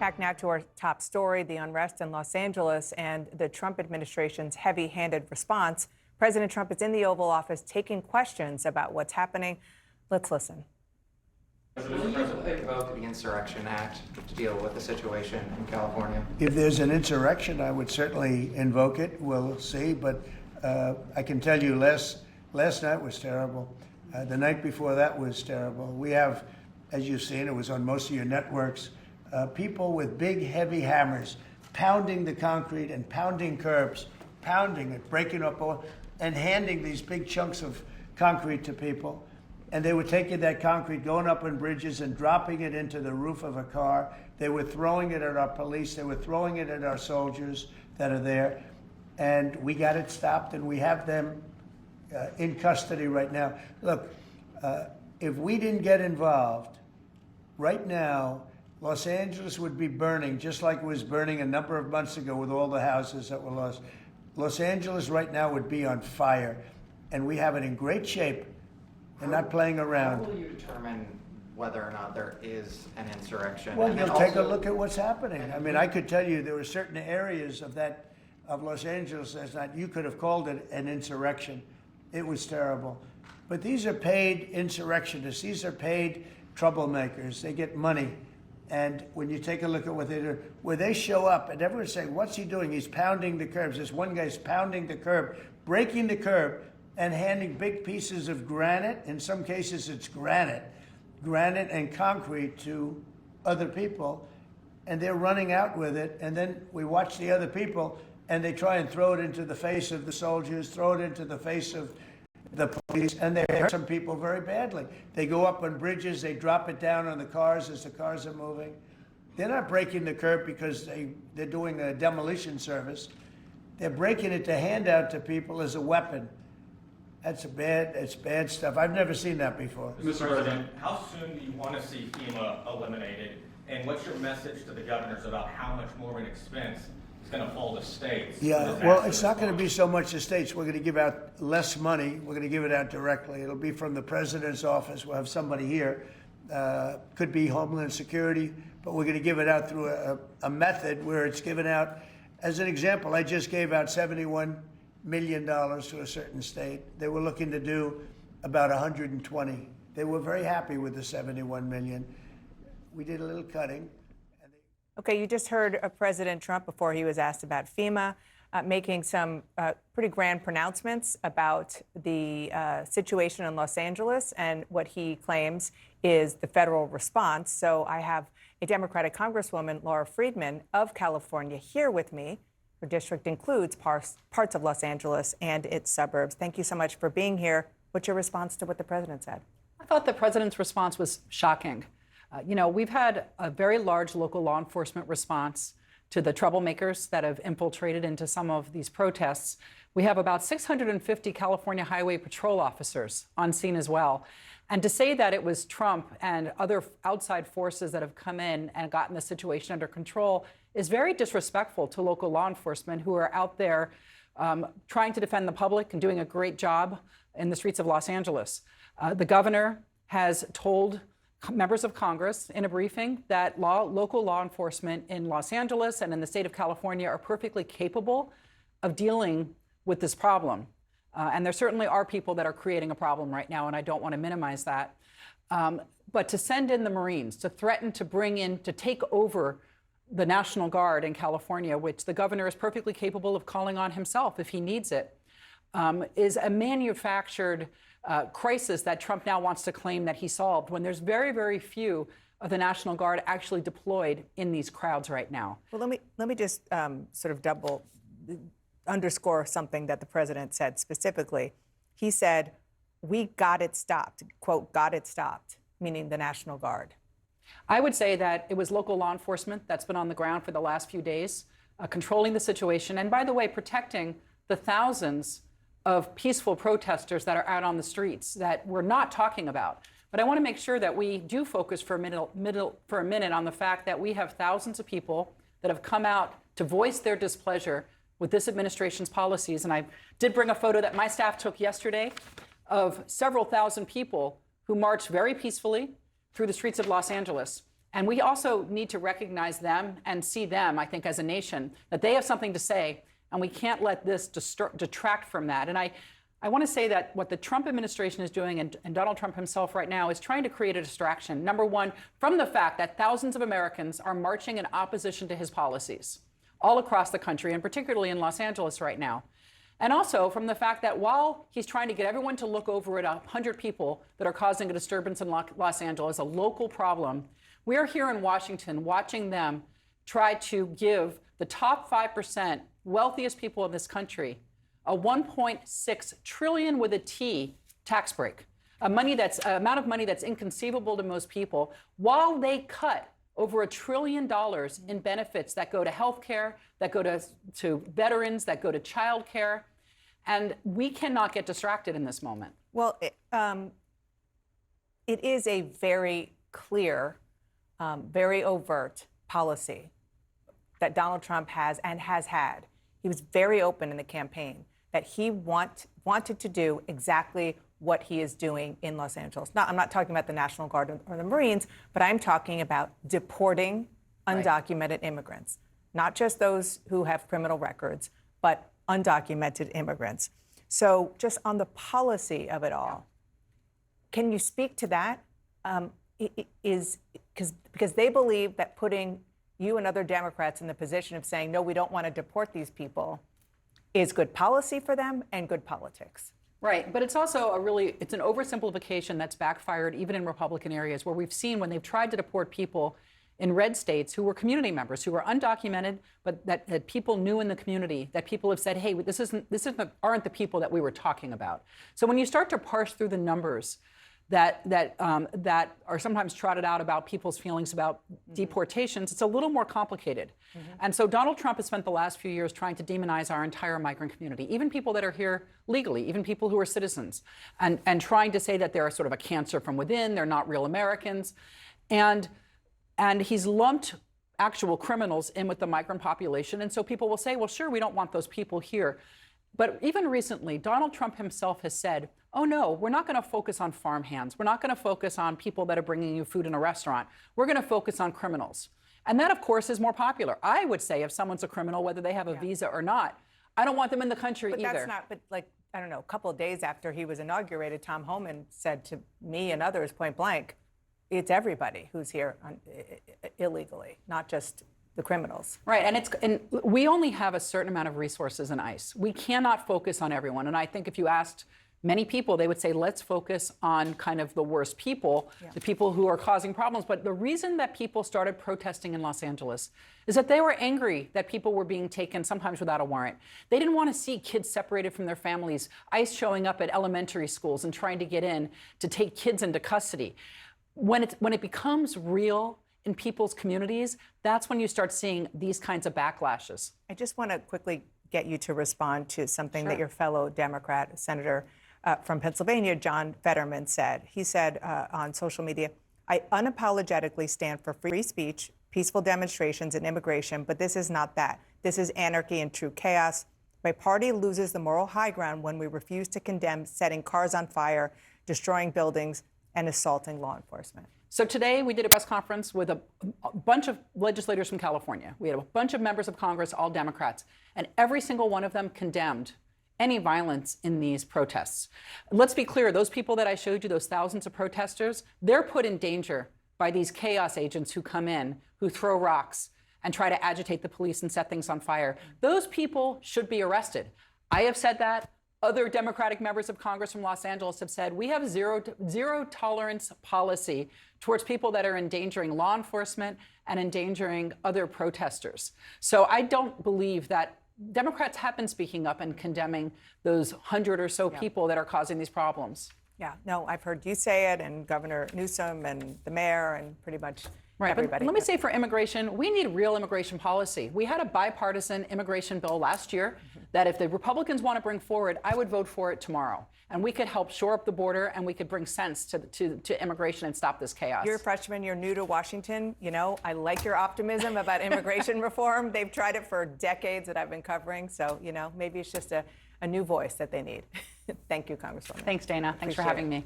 Back now to our top story, the unrest in Los Angeles and the Trump administration's heavy-handed response. President Trump is in the Oval Office taking questions about what's happening. Let's listen. Will you invoke the Insurrection Act to deal with the situation in California? If there's an insurrection, I would certainly invoke it. We'll see. But I can tell you last night was terrible. The night before that was terrible. We have, as you've seen, it was on most of your networks, people with big, heavy hammers pounding the concrete and pounding curbs, pounding it, breaking up, and handing these big chunks of concrete to people. And they were taking that concrete, going up on bridges and dropping it into the roof of a car. They were throwing it at our police. They were throwing it at our soldiers that are there. And we got it stopped, and we have them in custody right now. Look, if we didn't get involved, right now, Los Angeles would be burning, just like it was burning a number of months ago with all the houses that were lost. Los Angeles right now would be on fire, and we have it in great shape. And not playing around. How will you determine whether or not there is an insurrection? Well, you'll take a look at what's happening. I mean, I could tell you there were certain areas of Los Angeles that you could have called it an insurrection. It was terrible. But these are paid insurrectionists. These are paid troublemakers. They get money. And when you take a look at what they do, where they show up and everyone's saying, what's he doing? He's pounding the curbs. This one guy's pounding the curb, breaking the curb, and handing big pieces of granite, in some cases it's granite and concrete to other people, and they're running out with it, and then we watch the other people, and they try and throw it into the face of the soldiers, throw it into the face of the police, and they hurt some people very badly. They go up on bridges, they drop it down on the cars as the cars are moving. They're not breaking the curb because they're doing a demolition service. They're breaking it to hand out to people as a weapon. It's bad stuff. I've never seen that before. Mr. President, how soon do you want to see FEMA eliminated? And what's your message to the governors about how much more of an expense is going to fall to states? Yeah, well, it's not going to be so much to states. We're going to give out less money. We're going to give it out directly. It'll be from the president's office. We'll have somebody here. Could be Homeland Security, but we're going to give it out through a method where it's given out. As an example, I just gave out $71 million to a certain state. They were looking to do about 120. They were very happy with the 71 million. We did a little cutting. Okay, you just heard President Trump before he was asked about FEMA, making some pretty grand pronouncements about the situation in Los Angeles and what he claims is the federal response. So I have a Democratic Congresswoman, Laura Friedman of California, here with me. Her district includes parts of Los Angeles and its suburbs. Thank you so much for being here. What's your response to what the president said? I thought the president's response was shocking. We've had a very large local law enforcement response to the troublemakers that have infiltrated into some of these protests. We have about 650 California Highway Patrol officers on scene as well. And to say that it was Trump and other outside forces that have come in and gotten the situation under control is very disrespectful to local law enforcement who are out there trying to defend the public and doing a great job in the streets of Los Angeles. The governor has told members of Congress in a briefing that local law enforcement in Los Angeles and in the state of California are perfectly capable of dealing with this problem. And there certainly are people that are creating a problem right now, and I don't want to minimize that. But to send in the Marines, to threaten to bring in, to take over the National Guard in California, which the governor is perfectly capable of calling on himself if he needs it, is a manufactured crisis that Trump now wants to claim that he solved when there's very, very few of the National Guard actually deployed in these crowds right now. Well, let me just sort of underscore something that the president said specifically. He said, we got it stopped, quote, got it stopped, meaning the National Guard. I would say that it was local law enforcement that's been on the ground for the last few days, controlling the situation, and by the way, protecting the thousands of peaceful protesters that are out on the streets that we're not talking about. But I want to make sure that we do focus for a minute on the fact that we have thousands of people that have come out to voice their displeasure with this administration's policies. And I did bring a photo that my staff took yesterday of several thousand people who marched very peacefully through the streets of Los Angeles. And we also need to recognize them and see them, I think, as a nation, that they have something to say, and we can't let this detract from that. And I want to say that what the Trump administration is doing, and Donald Trump himself right now, is trying to create a distraction, number one, from the fact that thousands of Americans are marching in opposition to his policies all across the country, and particularly in Los Angeles right now. And also from the fact that while he's trying to get everyone to look over at 100 people that are causing a disturbance in Los Angeles, a local problem, we are here in Washington watching them try to give the top 5% wealthiest people in this country a $1.6 trillion with a T tax break, amount of money that's inconceivable to most people, while they cut over $1 trillion in benefits that go to health care, that go to veterans, that go to child care. And we cannot get distracted in this moment. Well, it is a very clear, very overt policy that Donald Trump has and has had. He was very open in the campaign that he wanted to do exactly what he is doing in Los Angeles. I'm not talking about the National Guard or the Marines, but I'm talking about deporting undocumented immigrants, not just those who have criminal records, but undocumented immigrants. So just on the policy of it all, can you speak to that? Because they believe that putting you and other Democrats in the position of saying, no, we don't want to deport these people, is good policy for them and good politics. Right, but it's also it's an oversimplification that's backfired even in Republican areas where we've seen when they've tried to deport people in red states who were community members, who were undocumented, but that people knew in the community, that people have said, hey, aren't the people that we were talking about. So when you start to parse through the numbers that are sometimes trotted out about people's feelings about deportations, it's a little more complicated. And so Donald Trump has spent the last few years trying to demonize our entire migrant community, even people that are here legally, even people who are citizens, and trying to say that they're sort of a cancer from within, they're not real Americans. And he's lumped actual criminals in with the migrant population. And so people will say, well, sure, we don't want those people here. But even recently, Donald Trump himself has said, oh, no, we're not going to focus on farmhands. We're not going to focus on people that are bringing you food in a restaurant. We're going to focus on criminals. And that, of course, is more popular. I would say if someone's a criminal, whether they have a visa or not, I don't want them in the country either. I don't know, a couple of days after he was inaugurated, Tom Homan said to me and others point blank, it's everybody who's here illegally, not just the criminals. Right, and we only have a certain amount of resources in ICE. We cannot focus on everyone. And I think if you asked many people, they would say, let's focus on kind of the worst people, the people who are causing problems. But the reason that people started protesting in Los Angeles is that they were angry that people were being taken, sometimes without a warrant. They didn't want to see kids separated from their families, ICE showing up at elementary schools and trying to get in to take kids into custody. When it becomes real in people's communities, that's when you start seeing these kinds of backlashes. I just want to quickly get you to respond to something that your fellow Democrat Senator from Pennsylvania, John Fetterman, said. He said on social media, I unapologetically stand for free speech, peaceful demonstrations, and immigration, but this is not that. This is anarchy and true chaos. My party loses the moral high ground when we refuse to condemn setting cars on fire, destroying buildings, and assaulting law enforcement. So today we did a press conference with a bunch of legislators from California. We had a bunch of members of Congress, all Democrats, and every single one of them condemned any violence in these protests. Let's be clear, those people that I showed you, those thousands of protesters, they're put in danger by these chaos agents who come in, who throw rocks and try to agitate the police and set things on fire. Those people should be arrested. I have said that. Other Democratic members of Congress from Los Angeles have said we have zero tolerance policy towards people that are endangering law enforcement and endangering other protesters. So I don't believe that Democrats have been speaking up and condemning those 100 or so people that are causing these problems. Yeah, no, I've heard you say it, and Governor Newsom and the mayor and pretty much everybody. But let me say for immigration, we need real immigration policy. We had a bipartisan immigration bill last year that if the Republicans want to bring forward, I would vote for it tomorrow. And we could help shore up the border and we could bring sense to immigration and stop this chaos. You're a freshman, you're new to Washington. You know, I like your optimism about immigration reform. They've tried it for decades that I've been covering. So, you know, maybe it's just a new voice that they need. Thank you, Congresswoman. Thanks, Dana. Thanks for having me.